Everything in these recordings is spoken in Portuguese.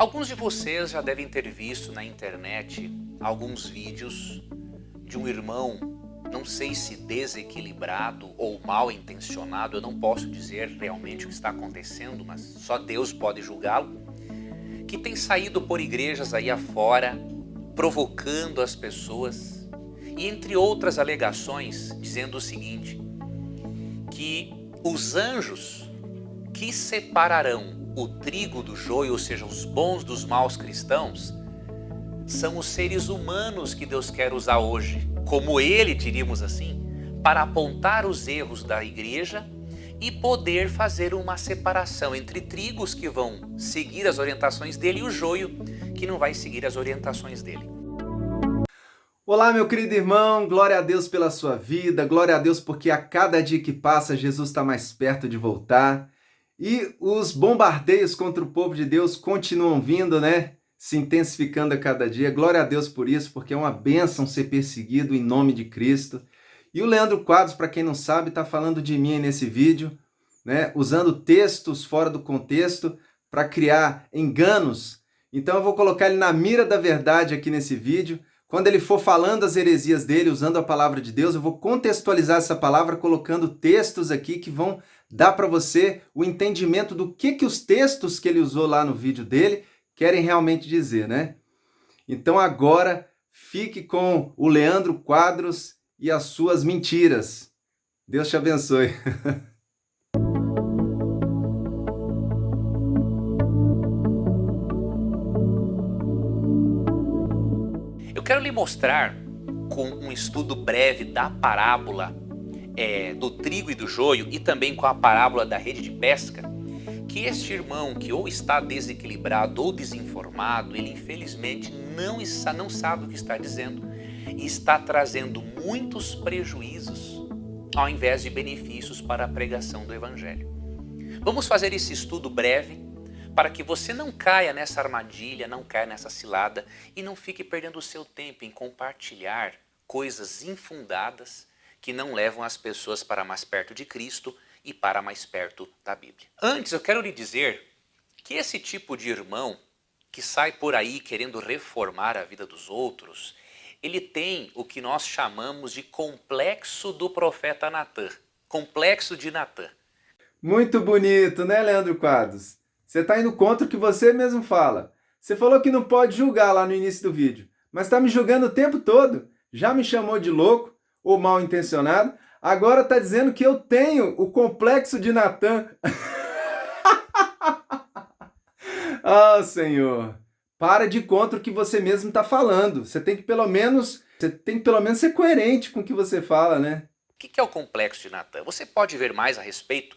Alguns de vocês já devem ter visto na internet alguns vídeos de um irmão, não sei se desequilibrado ou mal intencionado, eu não posso dizer realmente o que está acontecendo, mas só Deus pode julgá-lo, que tem saído por igrejas aí afora, provocando as pessoas, e entre outras alegações, dizendo o seguinte, que os anjos que separarão o trigo do joio, ou seja, os bons dos maus cristãos, são os seres humanos que Deus quer usar hoje, como Ele, diríamos assim, para apontar os erros da igreja e poder fazer uma separação entre trigos que vão seguir as orientações dele e o joio que não vai seguir as orientações dele. Olá, meu querido irmão, glória a Deus pela sua vida, glória a Deus porque a cada dia que passa Jesus está mais perto de voltar e os bombardeios contra o povo de Deus continuam vindo, né? Se intensificando a cada dia. Glória a Deus por isso, porque é uma bênção ser perseguido em nome de Cristo. E o Leandro Quadros, para quem não sabe, está falando de mim nesse vídeo, né? Usando textos fora do contexto para criar enganos. Então eu vou colocar ele na mira da verdade aqui nesse vídeo. Quando ele for falando as heresias dele, usando a palavra de Deus, eu vou contextualizar essa palavra colocando textos aqui que vão dar para você o entendimento do que os textos que ele usou lá no vídeo dele querem realmente dizer, né? Então agora fique com o Leandro Quadros e as suas mentiras. Deus te abençoe. Eu quero lhe mostrar com um estudo breve da parábola do trigo e do joio e também com a parábola da rede de pesca, que este irmão que ou está desequilibrado ou desinformado, ele infelizmente não sabe o que está dizendo e está trazendo muitos prejuízos ao invés de benefícios para a pregação do Evangelho. Vamos fazer esse estudo breve para que você não caia nessa armadilha, não caia nessa cilada e não fique perdendo o seu tempo em compartilhar coisas infundadas que não levam as pessoas para mais perto de Cristo e para mais perto da Bíblia. Antes, eu quero lhe dizer que esse tipo de irmão que sai por aí querendo reformar a vida dos outros, ele tem o que nós chamamos de complexo do profeta Natã, complexo de Natã. Muito bonito, né, Leandro Quadros? Você está indo contra o que você mesmo fala. Você falou que não pode julgar lá no início do vídeo, mas está me julgando o tempo todo. Já me chamou de louco ou mal intencionado. Agora está dizendo que eu tenho o complexo de Natã. Ah, Senhor, para de contra o que você mesmo está falando. Você tem que pelo menos ser coerente com o que você fala, né? O que é o complexo de Natã? Você pode ver mais a respeito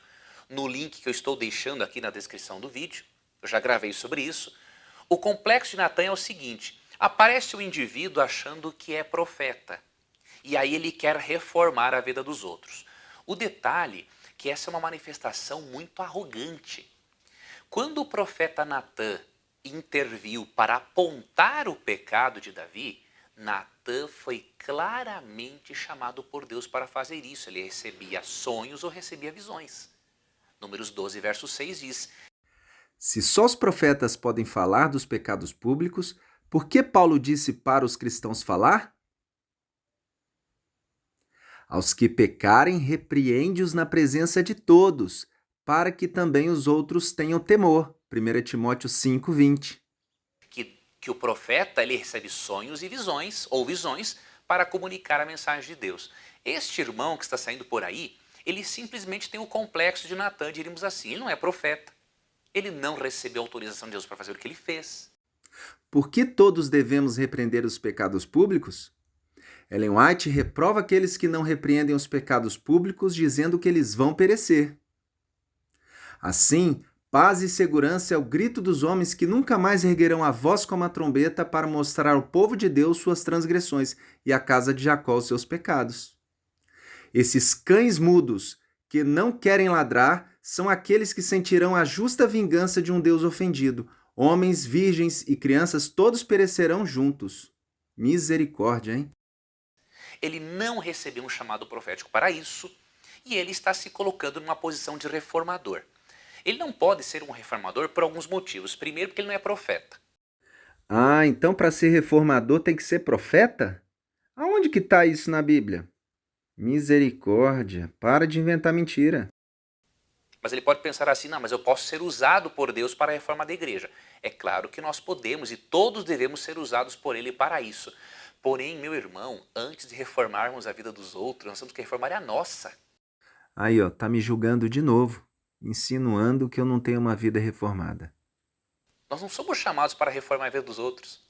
no link que eu estou deixando aqui na descrição do vídeo. Eu já gravei sobre isso. O complexo de Natã é o seguinte: aparece o indivíduo achando que é profeta. E aí ele quer reformar a vida dos outros. O detalhe é que essa é uma manifestação muito arrogante. Quando o profeta Natã interviu para apontar o pecado de Davi, Natã foi claramente chamado por Deus para fazer isso. Ele recebia sonhos ou recebia visões. Números 12, verso 6 diz: Se só os profetas podem falar dos pecados públicos, por que Paulo disse para os cristãos falar? Aos que pecarem, repreende-os na presença de todos, para que também os outros tenham temor. 1 Timóteo 5:20. Que o profeta ele recebe sonhos e visões, ou visões, para comunicar a mensagem de Deus. Este irmão que está saindo por aí, ele simplesmente tem o complexo de Natã, diríamos assim. Ele não é profeta. Ele não recebeu autorização de Deus para fazer o que ele fez. Por que todos devemos repreender os pecados públicos? Ellen White reprova aqueles que não repreendem os pecados públicos, dizendo que eles vão perecer. Assim, paz e segurança é o grito dos homens que nunca mais erguerão a voz como a trombeta para mostrar ao povo de Deus suas transgressões e à casa de Jacó os seus pecados. Esses cães mudos que não querem ladrar são aqueles que sentirão a justa vingança de um Deus ofendido. Homens, virgens e crianças todos perecerão juntos. Misericórdia, hein? Ele não recebeu um chamado profético para isso e ele está se colocando numa posição de reformador. Ele não pode ser um reformador por alguns motivos. Primeiro, porque ele não é profeta. Ah, então para ser reformador tem que ser profeta? Aonde que está isso na Bíblia? Misericórdia, para de inventar mentira. Mas ele pode pensar assim, não, mas eu posso ser usado por Deus para a reforma da igreja. É claro que nós podemos e todos devemos ser usados por ele para isso. Porém, meu irmão, antes de reformarmos a vida dos outros, nós temos que reformar a nossa. Aí, ó, tá me julgando de novo, insinuando que eu não tenho uma vida reformada. Nós não somos chamados para reformar a vida dos outros.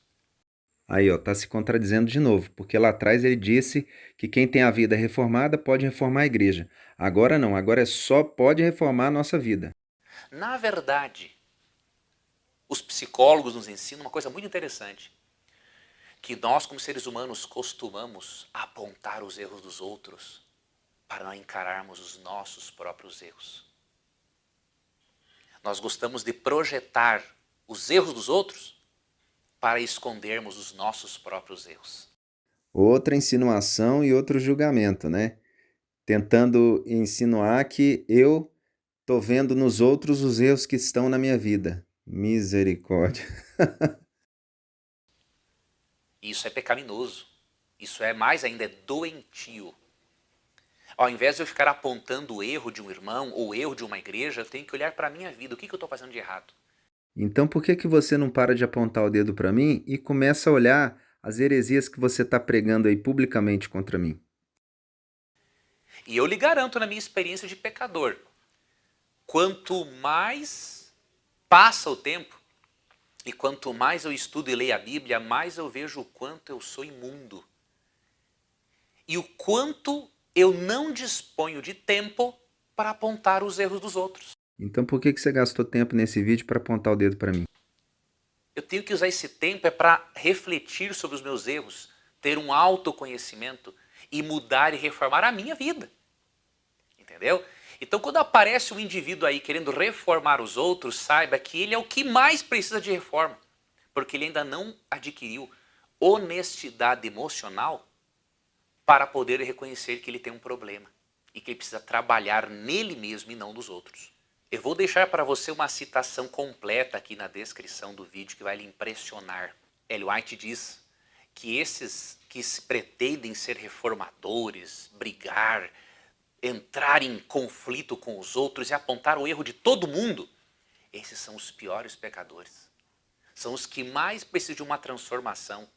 Aí, ó, tá se contradizendo de novo, porque lá atrás ele disse que quem tem a vida reformada pode reformar a igreja. Agora não, agora é só pode reformar a nossa vida. Na verdade, os psicólogos nos ensinam uma coisa muito interessante. Que nós, como seres humanos, costumamos apontar os erros dos outros para não encararmos os nossos próprios erros. Nós gostamos de projetar os erros dos outros para escondermos os nossos próprios erros. Outra insinuação e outro julgamento, né? Tentando insinuar que eu tô vendo nos outros os erros que estão na minha vida. Misericórdia. Isso é pecaminoso. Isso é mais ainda, é doentio. Ao invés de eu ficar apontando o erro de um irmão ou o erro de uma igreja, eu tenho que olhar para a minha vida. O que eu estou fazendo de errado? Então por que você não para de apontar o dedo para mim e começa a olhar as heresias que você está pregando aí publicamente contra mim? E eu lhe garanto na minha experiência de pecador, quanto mais passa o tempo e quanto mais eu estudo e leio a Bíblia, mais eu vejo o quanto eu sou imundo. E o quanto eu não disponho de tempo para apontar os erros dos outros. Então por que você gastou tempo nesse vídeo para apontar o dedo para mim? Eu tenho que usar esse tempo para refletir sobre os meus erros, ter um autoconhecimento e mudar e reformar a minha vida. Entendeu? Então quando aparece um indivíduo aí querendo reformar os outros, saiba que ele é o que mais precisa de reforma. Porque ele ainda não adquiriu honestidade emocional para poder reconhecer que ele tem um problema e que ele precisa trabalhar nele mesmo e não nos outros. Eu vou deixar para você uma citação completa aqui na descrição do vídeo que vai lhe impressionar. Ellen White diz que esses que se pretendem ser reformadores, brigar, entrar em conflito com os outros e apontar o erro de todo mundo, esses são os piores pecadores. São os que mais precisam de uma transformação.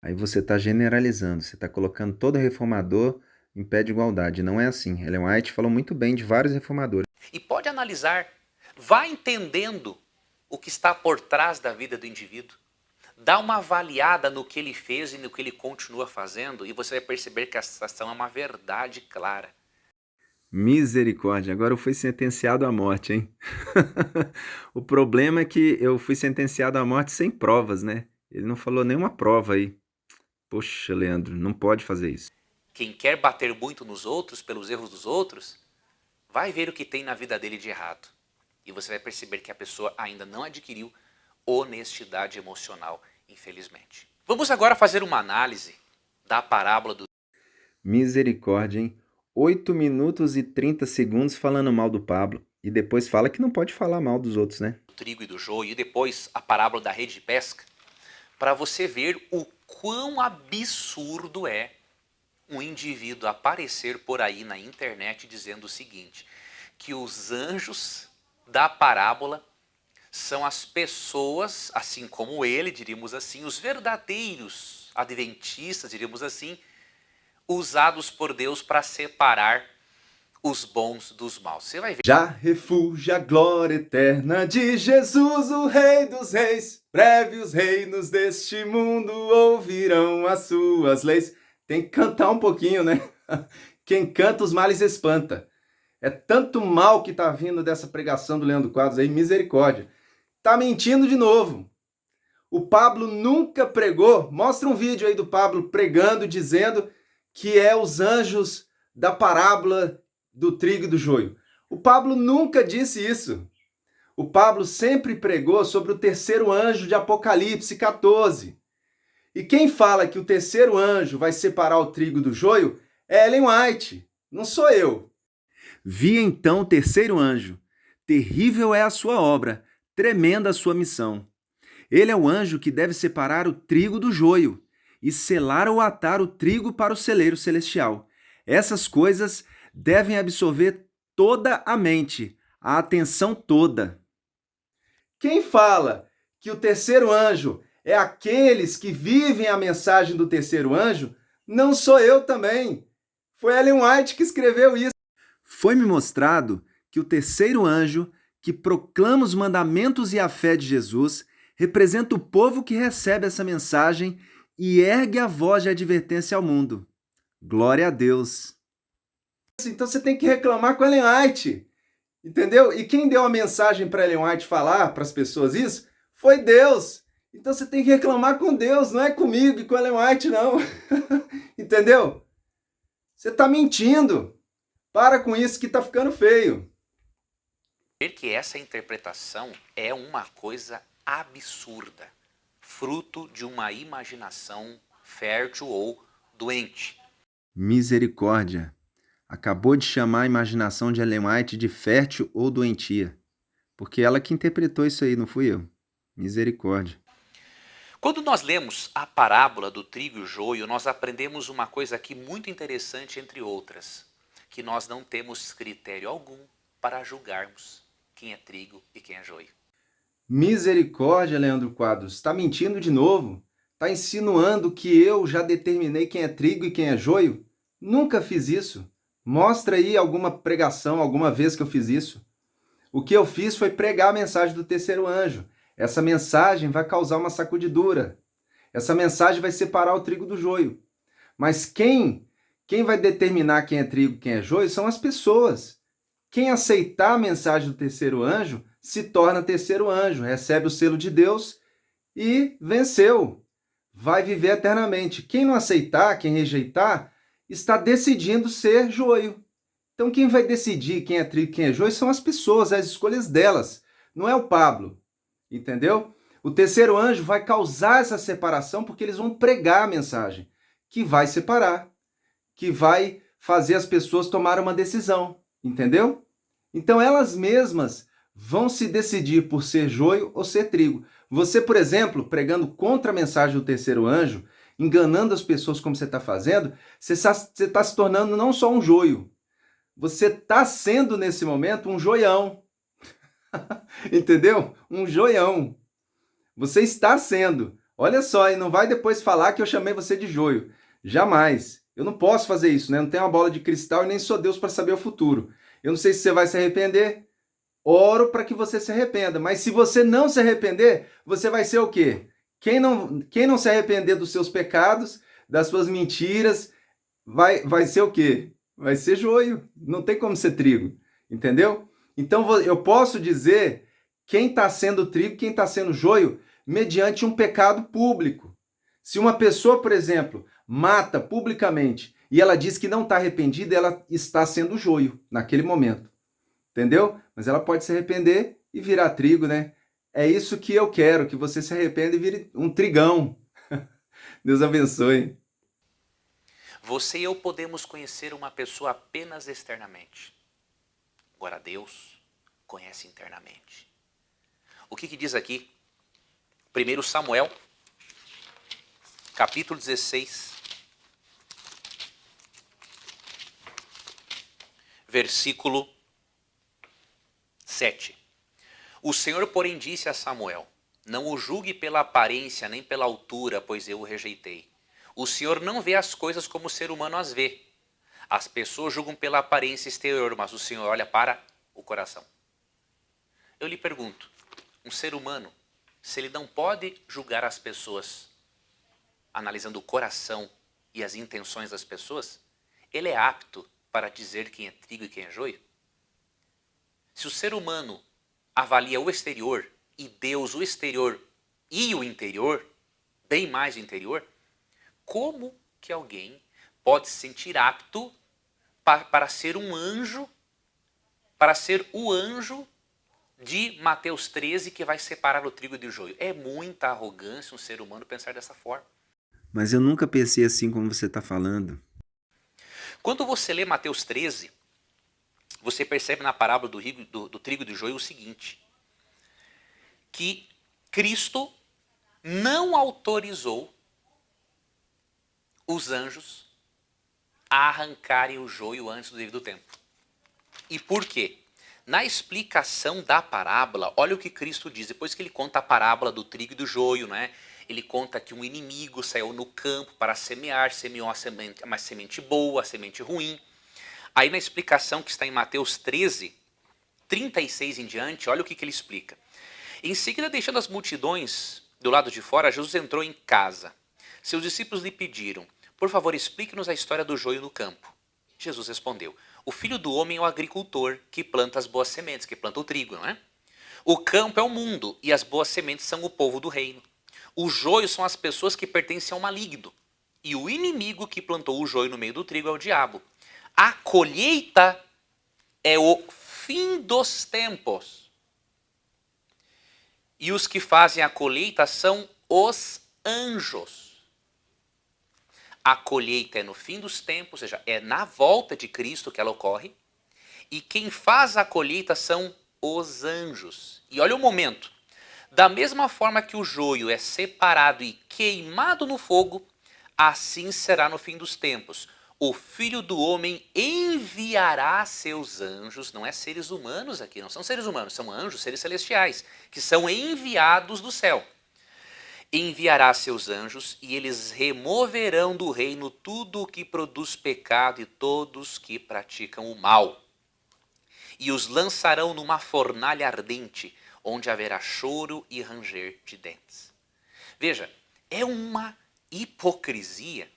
Aí você está generalizando, você está colocando todo reformador em pé de igualdade. Não é assim. Ellen White falou muito bem de vários reformadores. E pode analisar, vá entendendo o que está por trás da vida do indivíduo. Dá uma avaliada no que ele fez e no que ele continua fazendo e você vai perceber que a situação é uma verdade clara. Misericórdia, agora eu fui sentenciado à morte, hein? O problema é que eu fui sentenciado à morte sem provas, né? Ele não falou nenhuma prova aí. Poxa, Leandro, não pode fazer isso. Quem quer bater muito nos outros pelos erros dos outros, vai ver o que tem na vida dele de errado. E você vai perceber que a pessoa ainda não adquiriu honestidade emocional, infelizmente. Vamos agora fazer uma análise da parábola do... Misericórdia, hein? 8 minutos e 30 segundos falando mal do Pablo. E depois fala que não pode falar mal dos outros, né? trigo e do joio, e depois a parábola da rede de pesca, para você ver o quão absurdo é um indivíduo aparecer por aí na internet dizendo o seguinte, que os anjos da parábola são as pessoas, assim como ele, diríamos assim, os verdadeiros adventistas, diríamos assim, usados por Deus para separar os bons dos maus. Você vai ver. Já refúgio a glória eterna de Jesus, o Rei dos Reis. Breve os reinos deste mundo ouvirão as suas leis. Tem que cantar um pouquinho, né? Quem canta os males espanta. É tanto mal que tá vindo dessa pregação do Leandro Quadros aí, misericórdia. Tá mentindo de novo. O Pablo nunca pregou. Mostra um vídeo aí do Pablo pregando, dizendo que é os anjos da parábola do trigo e do joio. O Pablo nunca disse isso. O Pablo sempre pregou sobre o terceiro anjo de Apocalipse 14. E quem fala que o terceiro anjo vai separar o trigo do joio é Ellen White, não sou eu. Vi então o terceiro anjo, Terrível é a sua obra, tremenda a sua missão. Ele é o anjo que deve separar o trigo do joio e selar ou atar o trigo para o celeiro celestial. Essas coisas devem absorver toda a mente, a atenção toda. Quem fala que o terceiro anjo é aqueles que vivem a mensagem do terceiro anjo, não sou eu também. Foi Ellen White que escreveu isso. Foi-me mostrado que o terceiro anjo, que proclama os mandamentos e a fé de Jesus, representa o povo que recebe essa mensagem e ergue a voz de advertência ao mundo. Glória a Deus. Então você tem que reclamar com Ellen White, entendeu? E quem deu a mensagem para Ellen White falar para as pessoas isso foi Deus. Então você tem que reclamar com Deus, não é comigo e com Ellen White, não. Entendeu? Você está mentindo. Para com isso que está ficando feio. Ver que essa interpretação é uma coisa absurda, fruto de uma imaginação fértil ou doente. Misericórdia. Acabou de chamar a imaginação de Ellen White de fértil ou doentia. Porque ela que interpretou isso aí, não fui eu. Misericórdia. Quando nós lemos a parábola do trigo e o joio, nós aprendemos uma coisa aqui muito interessante, entre outras, que nós não temos critério algum para julgarmos quem é trigo e quem é joio. Misericórdia, Leandro Quadros. Está mentindo de novo? Está insinuando que eu já determinei quem é trigo e quem é joio? Nunca fiz isso. Mostra aí alguma pregação, alguma vez que eu fiz isso. O que eu fiz foi pregar a mensagem do terceiro anjo. Essa mensagem vai causar uma sacudidura. Essa mensagem vai separar o trigo do joio. Mas quem vai determinar quem é trigo e quem é joio são as pessoas. Quem aceitar a mensagem do terceiro anjo se torna terceiro anjo, recebe o selo de Deus e venceu. Vai viver eternamente. Quem não aceitar, quem rejeitar, está decidindo ser joio. Então quem vai decidir quem é trigo e quem é joio são as pessoas, as escolhas delas. Não é o Pablo. Entendeu? O terceiro anjo vai causar essa separação porque eles vão pregar a mensagem, que vai separar, que vai fazer as pessoas tomar uma decisão, entendeu? Então elas mesmas vão se decidir por ser joio ou ser trigo. Você, por exemplo, pregando contra a mensagem do terceiro anjo, enganando as pessoas como você está fazendo, você está se tornando não só um joio, você está sendo nesse momento um joião. Entendeu? Um joião. Você está sendo. Olha só, e não vai depois falar que eu chamei você de joio. Jamais. Eu não posso fazer isso, né? Eu não tenho uma bola de cristal e nem sou Deus para saber o futuro. Eu não sei se você vai se arrepender. Oro para que você se arrependa. Mas se você não se arrepender, você vai ser o quê? Quem não se arrepender dos seus pecados, das suas mentiras, vai ser o quê? Vai ser joio. Não tem como ser trigo. Entendeu? Então eu posso dizer quem está sendo trigo, quem está sendo joio, mediante um pecado público. Se uma pessoa, por exemplo, mata publicamente e ela diz que não está arrependida, ela está sendo joio naquele momento. Entendeu? Mas ela pode se arrepender e virar trigo, né? É isso que eu quero, que você se arrependa e vire um trigão. Deus abençoe. Você e eu podemos conhecer uma pessoa apenas externamente. Agora Deus conhece internamente. O que diz aqui? 1 Samuel, capítulo 16, versículo 7. O Senhor, porém, disse a Samuel: não o julgue pela aparência nem pela altura, pois eu o rejeitei. O Senhor não vê as coisas como o ser humano as vê. As pessoas julgam pela aparência exterior, mas o Senhor olha para o coração. Eu lhe pergunto, um ser humano, se ele não pode julgar as pessoas analisando o coração e as intenções das pessoas, ele é apto para dizer quem é trigo e quem é joio? Se o ser humano avalia o exterior e Deus o exterior e o interior, bem mais o interior, como que alguém pode se sentir apto para ser um anjo, para ser o anjo de Mateus 13 que vai separar o trigo do joio? É muita arrogância um ser humano pensar dessa forma. Mas eu nunca pensei assim como você está falando. Quando você lê Mateus 13, você percebe na parábola do trigo e do joio o seguinte, que Cristo não autorizou os anjos a arrancarem o joio antes do devido tempo. E por quê? Na explicação da parábola, olha o que Cristo diz, depois que ele conta a parábola do trigo e do joio, né? Ele conta que um inimigo saiu no campo para semear, semeou uma semente boa, a semente ruim. Aí na explicação que está em Mateus 13, 36 em diante, olha o que ele explica. Em seguida, deixando as multidões do lado de fora, Jesus entrou em casa. Seus discípulos lhe pediram, por favor, explique-nos a história do joio no campo. Jesus respondeu, o filho do homem é o agricultor que planta as boas sementes, que planta o trigo, não é? O campo é o mundo e as boas sementes são o povo do reino. O joio são as pessoas que pertencem ao maligno. E o inimigo que plantou o joio no meio do trigo é o diabo. A colheita é o fim dos tempos. E os que fazem a colheita são os anjos. A colheita é no fim dos tempos, ou seja, é na volta de Cristo que ela ocorre. E quem faz a colheita são os anjos. E olha o momento. Da mesma forma que o joio é separado e queimado no fogo, assim será no fim dos tempos. O Filho do Homem enviará seus anjos, não é seres humanos aqui, não são seres humanos, são anjos, seres celestiais, que são enviados do céu. Enviará seus anjos e eles removerão do reino tudo o que produz pecado e todos que praticam o mal. E os lançarão numa fornalha ardente, onde haverá choro e ranger de dentes. Veja, é uma hipocrisia,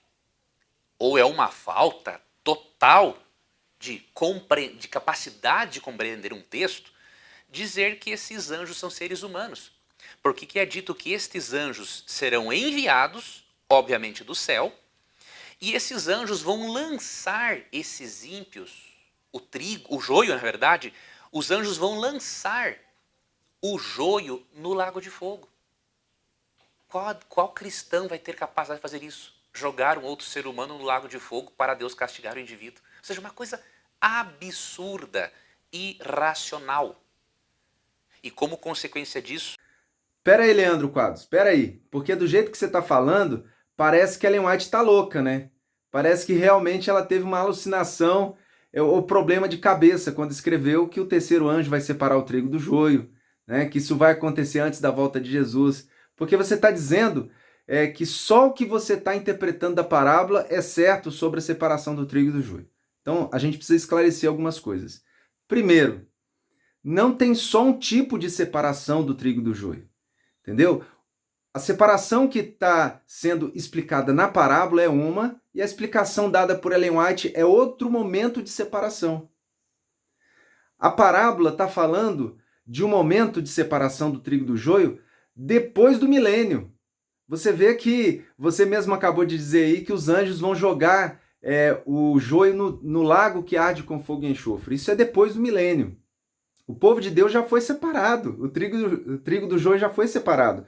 ou é uma falta total de capacidade de compreender um texto, dizer que esses anjos são seres humanos. Porque que é dito que estes anjos serão enviados, obviamente do céu, e esses anjos vão lançar esses ímpios, o joio na verdade, os anjos vão lançar o joio no lago de fogo. Qual cristão vai ter capacidade de fazer isso? Jogar um outro ser humano no lago de fogo para Deus castigar o indivíduo. Ou seja, uma coisa absurda, irracional. E como consequência disso... Pera aí, Leandro Quadros, pera aí. Porque do jeito que você está falando, parece que a Ellen White está louca, né? Parece que realmente ela teve uma alucinação ou problema de cabeça quando escreveu que o terceiro anjo vai separar o trigo do joio, né? Que isso vai acontecer antes da volta de Jesus. Porque você está dizendo que só o que você está interpretando da parábola é certo sobre a separação do trigo e do joio. Então, a gente precisa esclarecer algumas coisas. Primeiro, não tem só um tipo de separação do trigo e do joio. Entendeu? A separação que está sendo explicada na parábola é uma, e a explicação dada por Ellen White é outro momento de separação. A parábola está falando de um momento de separação do trigo e do joio depois do milênio. Você vê que, você mesmo acabou de dizer aí, que os anjos vão jogar o joio no lago que arde com fogo e enxofre. Isso é depois do milênio. O povo de Deus já foi separado, o trigo do joio já foi separado.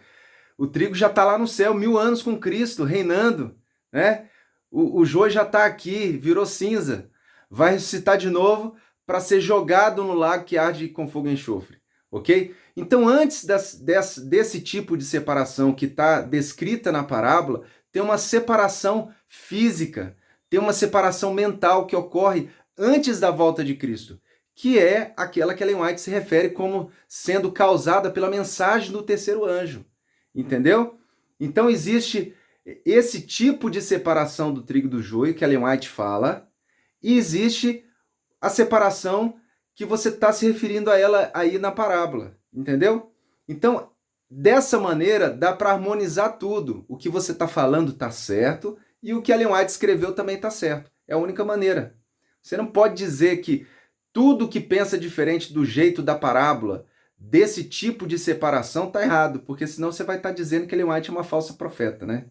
O trigo já está lá no céu, 1000 anos com Cristo, reinando, né? O joio já está aqui, virou cinza. Vai ressuscitar de novo para ser jogado no lago que arde com fogo e enxofre, ok? Então, antes desse tipo de separação que está descrita na parábola, tem uma separação física, tem uma separação mental que ocorre antes da volta de Cristo, que é aquela que Ellen White se refere como sendo causada pela mensagem do terceiro anjo. Entendeu? Então existe esse tipo de separação do trigo e do joio que Ellen White fala, e existe a separação que você está se referindo a ela aí na parábola. Entendeu? Então, dessa maneira, dá para harmonizar tudo. O que você está falando está certo e o que Ellen White escreveu também está certo. É a única maneira. Você não pode dizer que tudo que pensa diferente do jeito da parábola, desse tipo de separação, está errado, porque senão você vai estar dizendo que Ellen White é uma falsa profeta, né?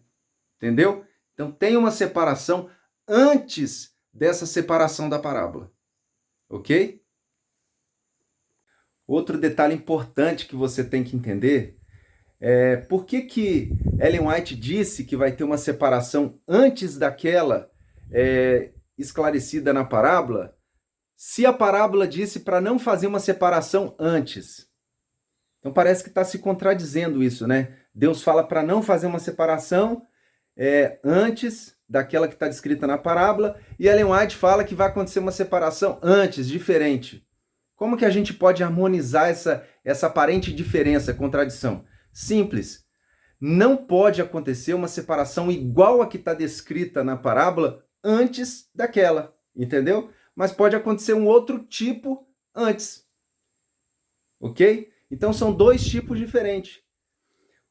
Entendeu? Então tem uma separação antes dessa separação da parábola. Ok? Outro detalhe importante que você tem que entender é por que Ellen White disse que vai ter uma separação antes daquela esclarecida na parábola, se a parábola disse para não fazer uma separação antes? Então parece que está se contradizendo isso, né? Deus fala para não fazer uma separação antes daquela que está descrita na parábola, e Ellen White fala que vai acontecer uma separação antes, diferente. Como que a gente pode harmonizar essa aparente diferença, contradição? Simples. Não pode acontecer uma separação igual a que está descrita na parábola antes daquela, entendeu? Mas pode acontecer um outro tipo antes. Ok? Então são dois tipos diferentes.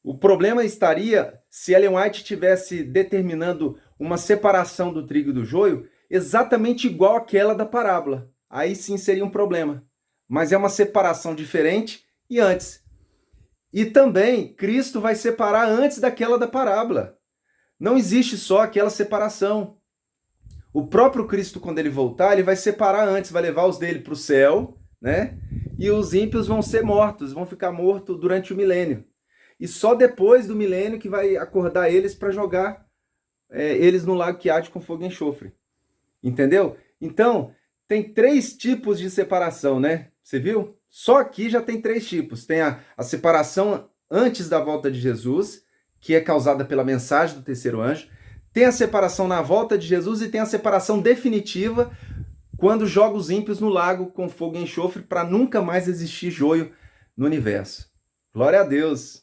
O problema estaria se Ellen White estivesse determinando uma separação do trigo e do joio exatamente igual àquela da parábola. Aí sim seria um problema. Mas é uma separação diferente e antes. E também Cristo vai separar antes daquela da parábola. Não existe só aquela separação. O próprio Cristo, quando ele voltar, ele vai separar antes, vai levar os dele para o céu, né? E os ímpios vão ser mortos, vão ficar mortos durante o milênio. E só depois do milênio que vai acordar eles para jogar eles no lago que arde com fogo e enxofre. Entendeu? Então, tem 3 tipos de separação, né? Você viu? Só aqui já tem 3 tipos. Tem a separação antes da volta de Jesus, que é causada pela mensagem do terceiro anjo. Tem a separação na volta de Jesus e tem a separação definitiva quando joga os ímpios no lago com fogo e enxofre para nunca mais existir joio no universo. Glória a Deus!